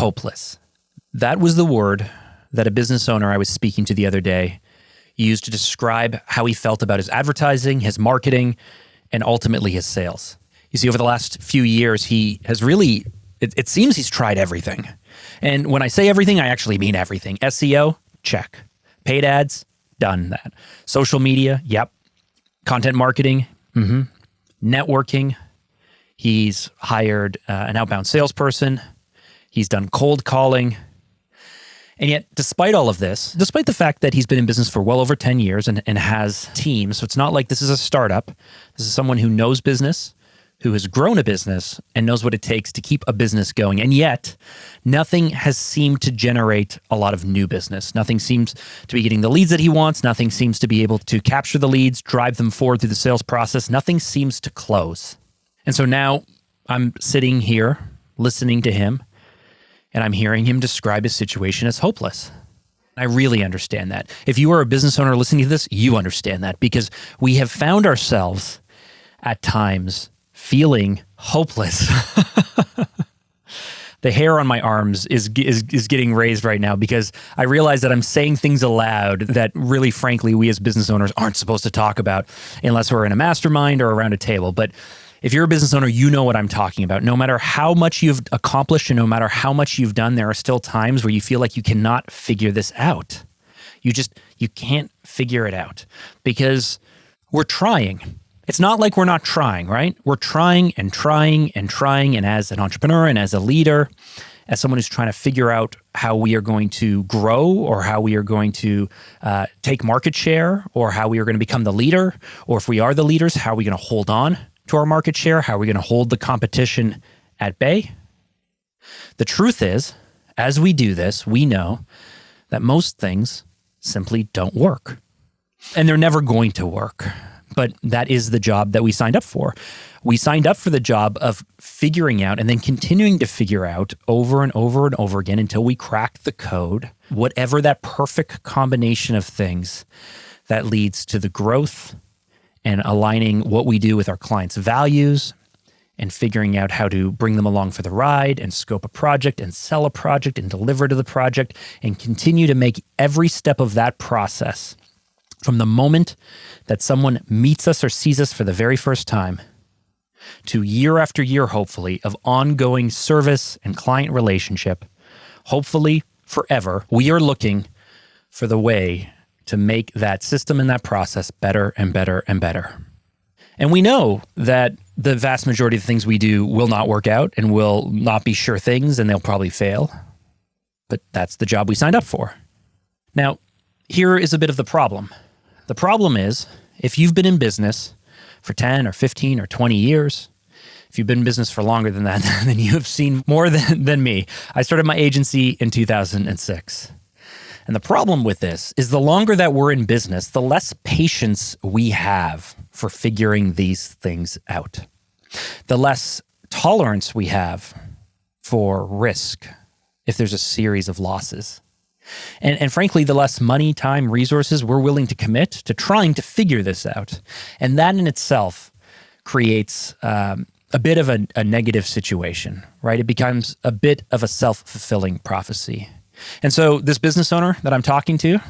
hopeless. That was the word that a business owner I was speaking to the other day used to describe how he felt about his advertising, his marketing, and ultimately his sales. You see, over the last few years, he has really, it seems he's tried everything. And when I say everything, I actually mean everything. SEO, check. Paid ads, done that. Social media, yep. Content marketing, networking. He's hired an outbound salesperson. He's done cold calling. And yet, despite all of this, despite the fact that he's been in business for well over 10 years and has teams, so it's not like this is a startup. This is someone who knows business, who has grown a business and knows what it takes to keep a business going. And yet, nothing has seemed to generate a lot of new business. Nothing seems to be getting the leads that he wants. Nothing seems to be able to capture the leads, drive them forward through the sales process. Nothing seems to close. And so now I'm sitting here listening to him, and I'm hearing him describe his situation as hopeless. I really understand that. If you are a business owner listening to this, you understand that, because we have found ourselves at times feeling hopeless. The hair on my arms is getting raised right now because I realize that I'm saying things aloud that really, frankly, we as business owners aren't supposed to talk about unless we're in a mastermind or around a table. But if you're a business owner, you know what I'm talking about. No matter how much you've accomplished and no matter how much you've done, there are still times where you feel like you cannot figure this out. You can't figure it out because we're trying. It's not like we're not trying, right? We're trying and trying and trying. And as an entrepreneur and as a leader, as someone who's trying to figure out how we are going to grow or how we are going to take market share or how we are going to become the leader, or if we are the leaders, how are we going to hold on to our market share? How are we going to hold the competition at bay? The truth is, as we do this, we know that most things simply don't work. And they're never going to work. But that is the job that we signed up for. We signed up for the job of figuring out and then continuing to figure out over and over and over again until we crack the code, whatever that perfect combination of things that leads to the growth and aligning what we do with our clients' values and figuring out how to bring them along for the ride and scope a project and sell a project and deliver to the project and continue to make every step of that process from the moment that someone meets us or sees us for the very first time to year after year, hopefully, of ongoing service and client relationship, hopefully forever, we are looking for the way to make that system and that process better and better and better. And we know that the vast majority of the things we do will not work out and will not be sure things and they'll probably fail. But that's the job we signed up for. Now, here is a bit of the problem. The problem is, if you've been in business for 10 or 15 or 20 years, if you've been in business for longer than that, then you have seen more than me. I started my agency in 2006. And the problem with this is the longer that we're in business, the less patience we have for figuring these things out. The less tolerance we have for risk if there's a series of losses. And frankly, the less money, time, resources we're willing to commit to trying to figure this out. And that in itself creates a bit of a negative situation, right? It becomes a bit of a self-fulfilling prophecy. And so this business owner that I'm talking to,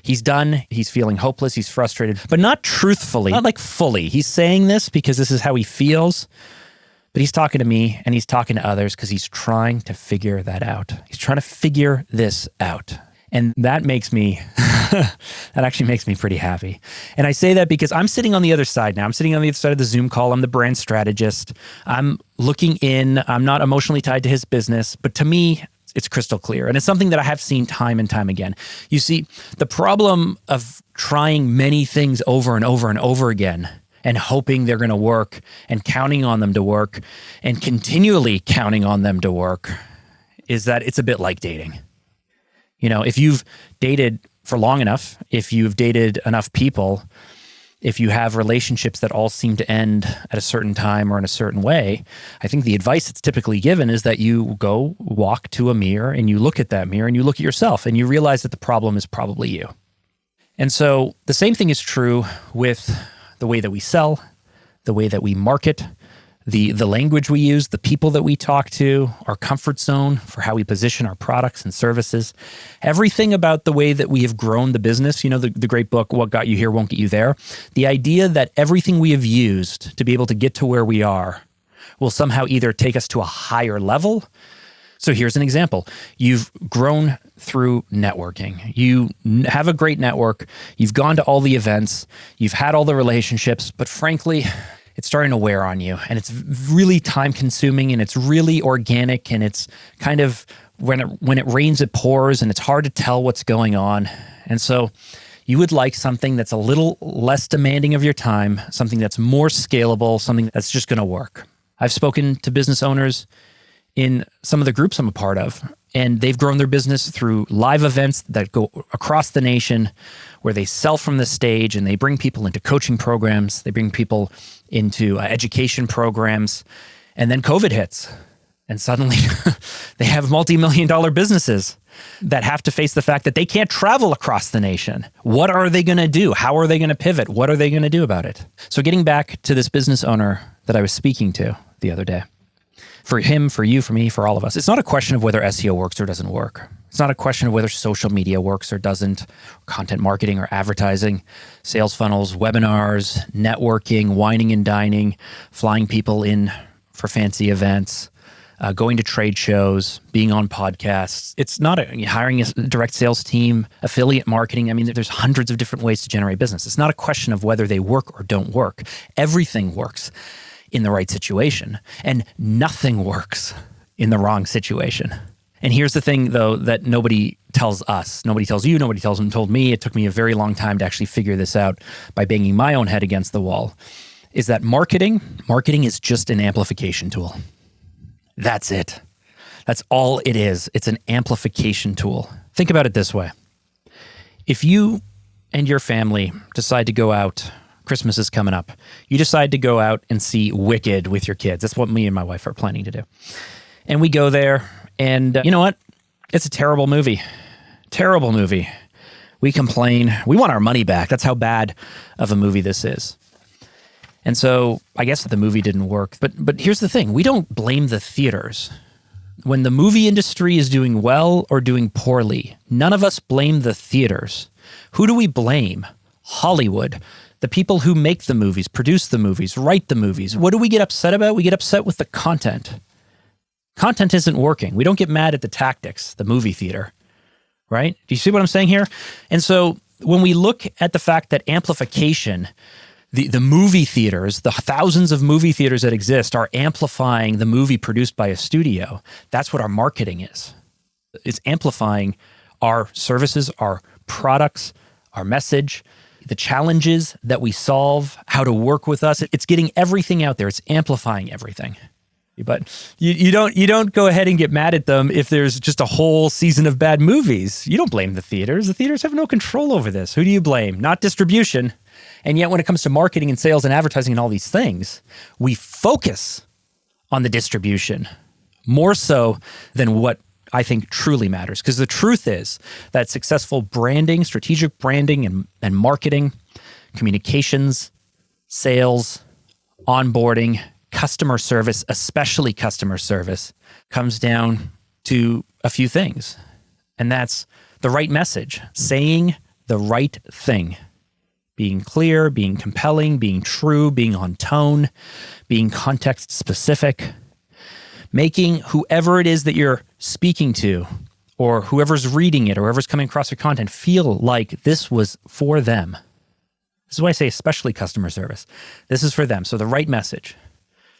he's done, he's feeling hopeless, he's frustrated, but not truthfully, not like fully. He's saying this because this is how he feels, but he's talking to me and he's talking to others because he's trying to figure that out. He's trying to figure this out. And that makes me, that actually makes me pretty happy. And I say that because I'm sitting on the other side now. I'm sitting on the other side of the Zoom call. I'm the brand strategist. I'm looking in. I'm not emotionally tied to his business, but to me, it's crystal clear. And it's something that I have seen time and time again. You see, the problem of trying many things over and over and over again and hoping they're going to work and counting on them to work and continually counting on them to work is that it's a bit like dating. You know, if you've dated for long enough, if you've dated enough people, if you have relationships that all seem to end at a certain time or in a certain way, I think the advice that's typically given is that you go walk to a mirror and you look at that mirror and you look at yourself and you realize that the problem is probably you. And so the same thing is true with the way that we sell, the way that we market, the language we use, the people that we talk to, our comfort zone for how we position our products and services, everything about the way that we have grown the business, the great book, What Got You Here Won't Get You There, the idea that everything we have used to be able to get to where we are will somehow either take us to a higher level. So here's an example. You've grown through networking. You have a great network. You've gone to all the events. You've had all the relationships, but frankly, it's starting to wear on you, and it's really time consuming, and it's really organic, and it's kind of when it rains, it pours, and it's hard to tell what's going on. And so you would like something that's a little less demanding of your time, something that's more scalable, something that's just going to work. I've spoken to business owners in some of the groups I'm a part of, and they've grown their business through live events that go across the nation where they sell from the stage and they bring people into coaching programs, they bring people into education programs, and then COVID hits. And suddenly they have multi-million-dollar businesses that have to face the fact that they can't travel across the nation. What are they going to do? How are they going to pivot? What are they going to do about it? So getting back to this business owner that I was speaking to the other day, for him, for you, for me, for all of us, it's not a question of whether SEO works or doesn't work. It's not a question of whether social media works or doesn't, content marketing or advertising, sales funnels, webinars, networking, wining and dining, flying people in for fancy events, going to trade shows, being on podcasts. It's not hiring a direct sales team, affiliate marketing. I mean, there's hundreds of different ways to generate business. It's not a question of whether they work or don't work. Everything works in the right situation, and nothing works in the wrong situation. And here's the thing, though, that nobody tells us. Nobody tells you, nobody told me. It took me a very long time to actually figure this out by banging my own head against the wall, is that marketing is just an amplification tool. That's it. That's all it is. It's an amplification tool. Think about it this way. If you and your family decide to go out, Christmas is coming up, you decide to go out and see Wicked with your kids. That's what me and my wife are planning to do. And we go there, and you know what? It's a terrible movie. Terrible movie. We complain. We want our money back. That's how bad of a movie this is. And so I guess the movie didn't work. But here's the thing. We don't blame the theaters. When the movie industry is doing well or doing poorly, none of us blame the theaters. Who do we blame? Hollywood. The people who make the movies, produce the movies, write the movies. What do we get upset about? We get upset with the content. Content isn't working. We don't get mad at the tactics, the movie theater, right? Do you see what I'm saying here? And so when we look at the fact that amplification, the movie theaters, the thousands of movie theaters that exist are amplifying the movie produced by a studio, that's what our marketing is. It's amplifying our services, our products, our message, the challenges that we solve, how to work with us. It's getting everything out there. It's amplifying everything. But you don't go ahead and get mad at them if there's just a whole season of bad movies. You don't blame the theaters. The theaters have no control over this. Who do you blame? Not distribution. And yet when it comes to marketing and sales and advertising and all these things, we focus on the distribution more so than what I think truly matters. Because the truth is that successful branding, strategic branding and marketing, communications, sales, onboarding, customer service, especially customer service, comes down to a few things. And that's the right message, saying the right thing, being clear, being compelling, being true, being on tone, being context specific, making whoever it is that you're speaking to or whoever's reading it or whoever's coming across your content feel like this was for them. This is why I say especially customer service. This is for them. So the right message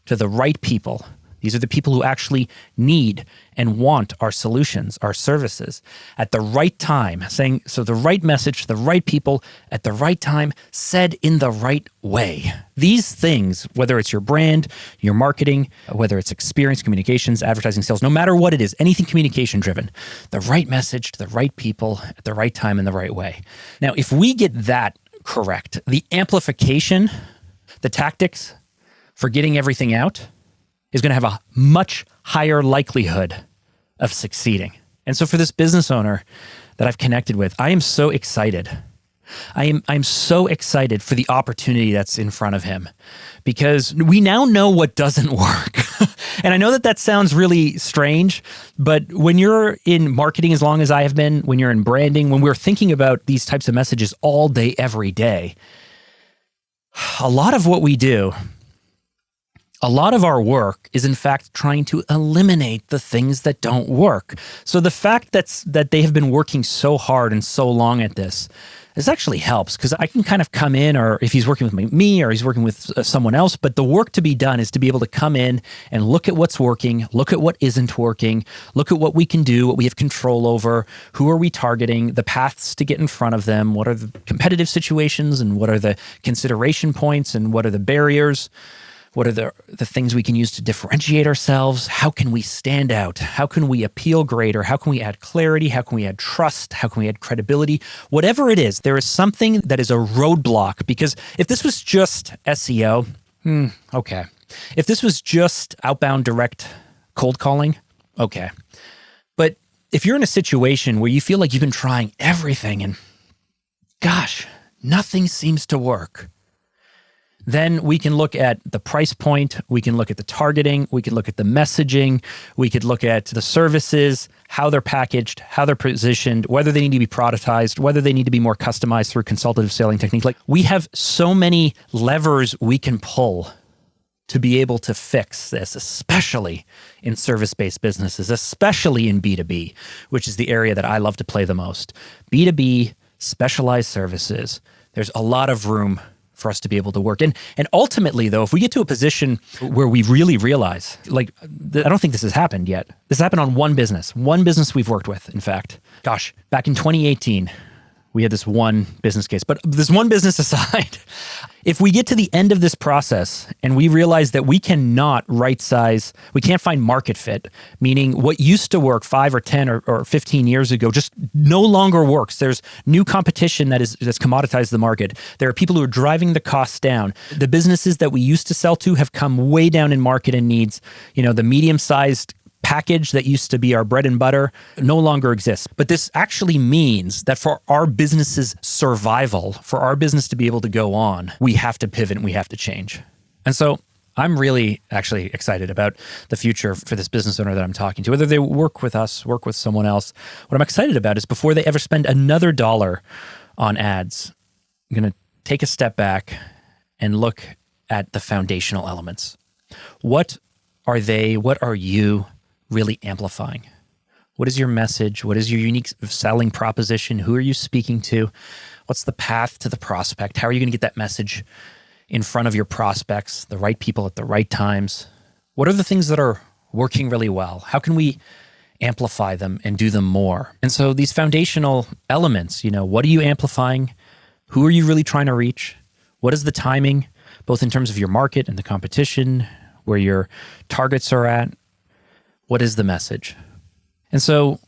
to the right people. These are the people who actually need and want our solutions, our services at the right time. So the right message to the right people at the right time, said in the right way. These things, whether it's your brand, your marketing, whether it's experience, communications, advertising, sales, no matter what it is, anything communication driven, the right message to the right people at the right time in the right way. Now, if we get that correct, the amplification, the tactics for getting everything out is going to have a much higher likelihood of succeeding. And so for this business owner that I've connected with, I am so excited I'm so excited for the opportunity that's in front of him because we now know what doesn't work. And I know that sounds really strange, but when you're in marketing as long as I have been, when you're in branding, when we're thinking about these types of messages all day, every day, a lot of what we do, a lot of our work is in fact trying to eliminate the things that don't work. So the fact that they have been working so hard and so long at this actually helps because I can kind of come in, or if he's working with me or he's working with someone else, but the work to be done is to be able to come in and look at what's working, look at what isn't working, look at what we can do, what we have control over, who are we targeting, the paths to get in front of them, what are the competitive situations and what are the consideration points and what are the barriers. What are the things we can use to differentiate ourselves? How can we stand out? How can we appeal greater? How can we add clarity? How can we add trust? How can we add credibility? Whatever it is, there is something that is a roadblock, because if this was just SEO, okay. If this was just outbound direct cold calling, okay. But if you're in a situation where you feel like you've been trying everything and gosh, nothing seems to work, then we can look at the price point, we can look at the targeting, we can look at the messaging, we could look at the services, how they're packaged, how they're positioned, whether they need to be productized, whether they need to be more customized through consultative selling techniques. Like, we have so many levers we can pull to be able to fix this, especially in service-based businesses, especially in B2B, which is the area that I love to play the most. B2B, specialized services, there's a lot of room for us to be able to work. And ultimately, though, if we get to a position where we really realize, like, I don't think this has happened yet. This happened on one business we've worked with, in fact. Gosh, back in 2018, we had this one business case. But this one business aside, if we get to the end of this process and we realize that we cannot right size, we can't find market fit, meaning what used to work 5 or 10 or 15 years ago just no longer works. There's new competition that's commoditized the market. There are people who are driving the costs down. The businesses that we used to sell to have come way down in market and needs. You know, the medium-sized package that used to be our bread and butter no longer exists. But this actually means that for our business's survival, for our business to be able to go on, we have to pivot and we have to change. And so I'm really actually excited about the future for this business owner that I'm talking to, whether they work with us, work with someone else. What I'm excited about is before they ever spend another dollar on ads, I'm going to take a step back and look at the foundational elements. What are they? What are you really amplifying? What is your message? What is your unique selling proposition? Who are you speaking to? What's the path to the prospect? How are you going to get that message in front of your prospects, the right people at the right times? What are the things that are working really well? How can we amplify them and do them more? And so these foundational elements, what are you amplifying? Who are you really trying to reach? What is the timing, both in terms of your market and the competition, where your targets are at? What is the message? And so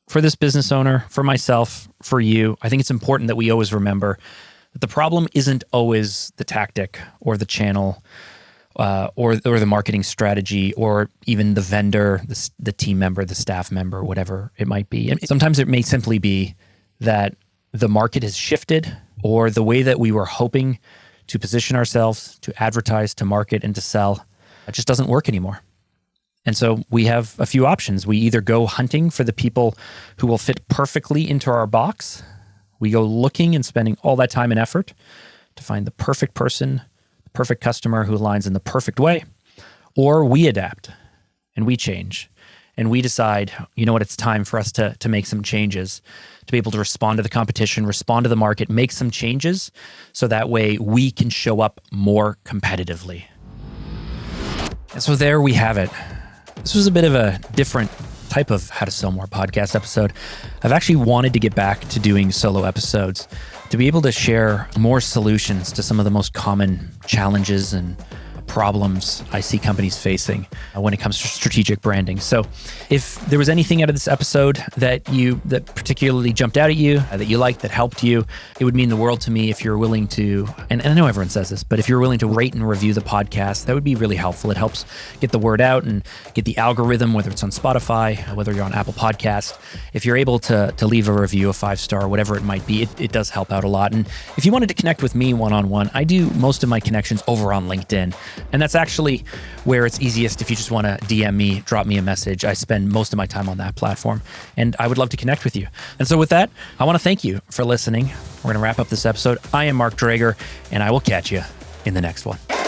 for this business owner, for myself, for you, I think it's important that we always remember that the problem isn't always the tactic or the channel or the marketing strategy or even the vendor, the team member, the staff member, whatever it might be. And sometimes it may simply be that the market has shifted, or the way that we were hoping to position ourselves, to advertise, to market, and to sell, it just doesn't work anymore. And so we have a few options. We either go hunting for the people who will fit perfectly into our box. We go looking and spending all that time and effort to find the perfect person, the perfect customer who aligns in the perfect way. Or we adapt and we change and we decide, you know what, it's time for us to make some changes, to be able to respond to the competition, respond to the market, make some changes so that way we can show up more competitively. And so there we have it. This was a bit of a different type of How to Sell More podcast episode. I've actually wanted to get back to doing solo episodes to be able to share more solutions to some of the most common challenges and problems I see companies facing when it comes to strategic branding. So if there was anything out of this episode that particularly jumped out at you, that you liked, that helped you, it would mean the world to me if you're willing to, and I know everyone says this, but if you're willing to rate and review the podcast, that would be really helpful. It helps get the word out and get the algorithm, whether it's on Spotify, whether you're on Apple Podcast. If you're able to leave a review, a 5-star, whatever it might be, it does help out a lot. And if you wanted to connect with me one-on-one, I do most of my connections over on LinkedIn. And that's actually where it's easiest if you just want to DM me, drop me a message. I spend most of my time on that platform, and I would love to connect with you. And so with that, I want to thank you for listening. We're going to wrap up this episode. I am Mark Drager, and I will catch you in the next one.